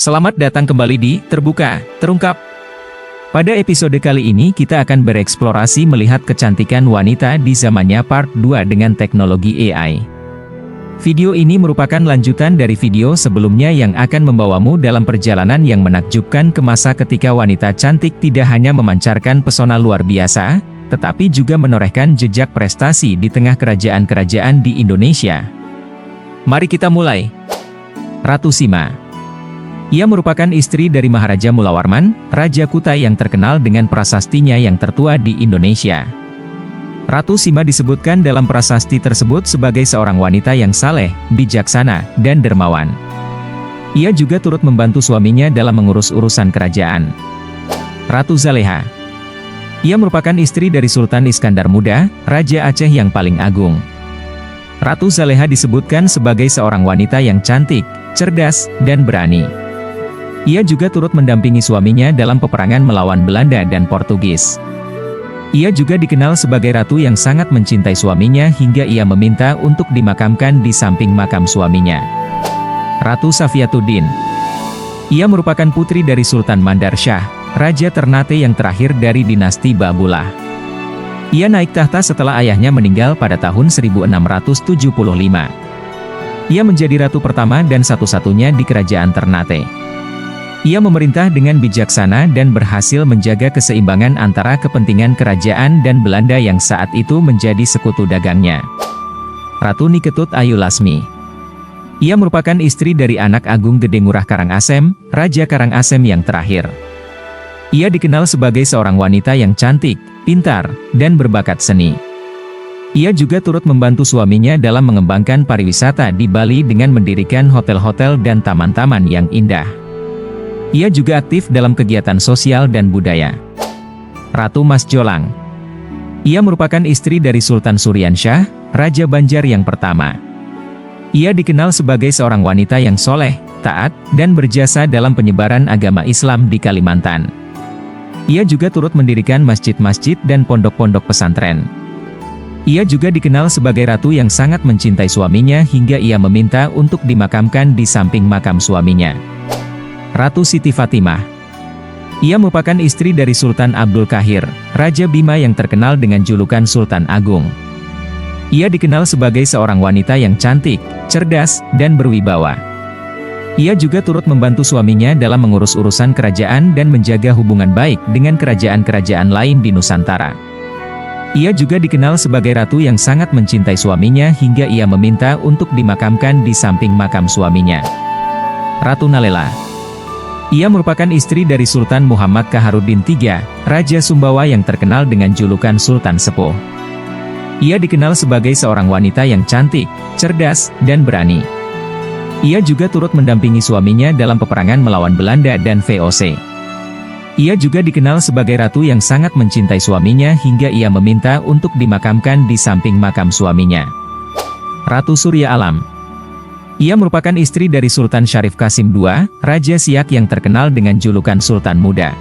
Selamat datang kembali di Terbuka, Terungkap. Pada episode kali ini kita akan bereksplorasi melihat kecantikan wanita di zamannya part 2 dengan teknologi AI. Video ini merupakan lanjutan dari video sebelumnya yang akan membawamu dalam perjalanan yang menakjubkan ke masa ketika wanita cantik tidak hanya memancarkan pesona luar biasa, tetapi juga menorehkan jejak prestasi di tengah kerajaan-kerajaan di Indonesia. Mari kita mulai. Ratu Sima. Ia merupakan istri dari Maharaja Mulawarman, Raja Kutai yang terkenal dengan prasastinya yang tertua di Indonesia. Ratu Sima disebutkan dalam prasasti tersebut sebagai seorang wanita yang saleh, bijaksana, dan dermawan. Ia juga turut membantu suaminya dalam mengurus urusan kerajaan. Ratu Zaleha. Ia merupakan istri dari Sultan Iskandar Muda, Raja Aceh yang paling agung. Ratu Zaleha disebutkan sebagai seorang wanita yang cantik, cerdas, dan berani. Ia juga turut mendampingi suaminya dalam peperangan melawan Belanda dan Portugis. Ia juga dikenal sebagai ratu yang sangat mencintai suaminya hingga ia meminta untuk dimakamkan di samping makam suaminya. Ratu Safiatuddin. Ia merupakan putri dari Sultan Mandar Shah, Raja Ternate yang terakhir dari dinasti Babulah. Ia naik tahta setelah ayahnya meninggal pada tahun 1675. Ia menjadi ratu pertama dan satu-satunya di kerajaan Ternate. Ia memerintah dengan bijaksana dan berhasil menjaga keseimbangan antara kepentingan kerajaan dan Belanda yang saat itu menjadi sekutu dagangnya. Ratu Niketut Ayu Lasmi. Ia merupakan istri dari anak agung Gede Ngurah Karangasem, Raja Karangasem yang terakhir. Ia dikenal sebagai seorang wanita yang cantik, pintar, dan berbakat seni. Ia juga turut membantu suaminya dalam mengembangkan pariwisata di Bali dengan mendirikan hotel-hotel dan taman-taman yang indah. Ia juga aktif dalam kegiatan sosial dan budaya. Ratu Mas Jolang. Ia merupakan istri dari Sultan Suryansyah, Raja Banjar yang pertama. Ia dikenal sebagai seorang wanita yang soleh, taat, dan berjasa dalam penyebaran agama Islam di Kalimantan. Ia juga turut mendirikan masjid-masjid dan pondok-pondok pesantren. Ia juga dikenal sebagai ratu yang sangat mencintai suaminya hingga ia meminta untuk dimakamkan di samping makam suaminya. Ratu Siti Fatimah. Ia merupakan istri dari Sultan Abdul Kahir, Raja Bima yang terkenal dengan julukan Sultan Agung. Ia dikenal sebagai seorang wanita yang cantik, cerdas, dan berwibawa. Ia juga turut membantu suaminya dalam mengurus urusan kerajaan dan menjaga hubungan baik dengan kerajaan-kerajaan lain di Nusantara. Ia juga dikenal sebagai ratu yang sangat mencintai suaminya hingga ia meminta untuk dimakamkan di samping makam suaminya. Ratu Nalela. Ia merupakan istri dari Sultan Muhammad Kaharuddin III, Raja Sumbawa yang terkenal dengan julukan Sultan Sepuh. Ia dikenal sebagai seorang wanita yang cantik, cerdas, dan berani. Ia juga turut mendampingi suaminya dalam peperangan melawan Belanda dan VOC. Ia juga dikenal sebagai ratu yang sangat mencintai suaminya hingga ia meminta untuk dimakamkan di samping makam suaminya. Ratu Surya Alam. Ia merupakan istri dari Sultan Syarif Qasim II, Raja Siak yang terkenal dengan julukan Sultan Muda.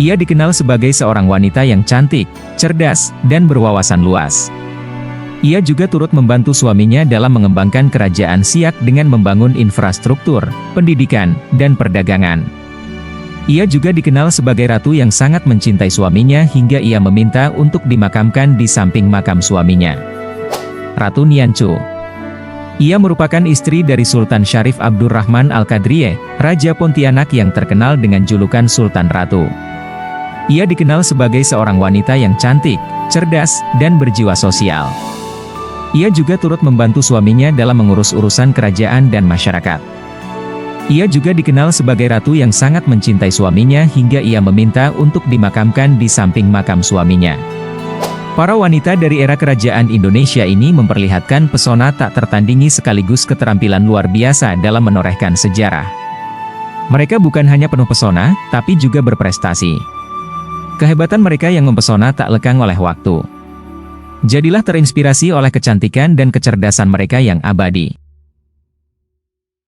Ia dikenal sebagai seorang wanita yang cantik, cerdas, dan berwawasan luas. Ia juga turut membantu suaminya dalam mengembangkan kerajaan Siak dengan membangun infrastruktur, pendidikan, dan perdagangan. Ia juga dikenal sebagai ratu yang sangat mencintai suaminya hingga ia meminta untuk dimakamkan di samping makam suaminya. Ratu Nianchuu. Ia merupakan istri dari Sultan Syarif Abdurrahman Al-Qadriyeh, Raja Pontianak yang terkenal dengan julukan Sultan Ratu. Ia dikenal sebagai seorang wanita yang cantik, cerdas, dan berjiwa sosial. Ia juga turut membantu suaminya dalam mengurus urusan kerajaan dan masyarakat. Ia juga dikenal sebagai ratu yang sangat mencintai suaminya hingga ia meminta untuk dimakamkan di samping makam suaminya. Para wanita dari era kerajaan Indonesia ini memperlihatkan pesona tak tertandingi sekaligus keterampilan luar biasa dalam menorehkan sejarah. Mereka bukan hanya penuh pesona, tapi juga berprestasi. Kehebatan mereka yang mempesona tak lekang oleh waktu. Jadilah terinspirasi oleh kecantikan dan kecerdasan mereka yang abadi.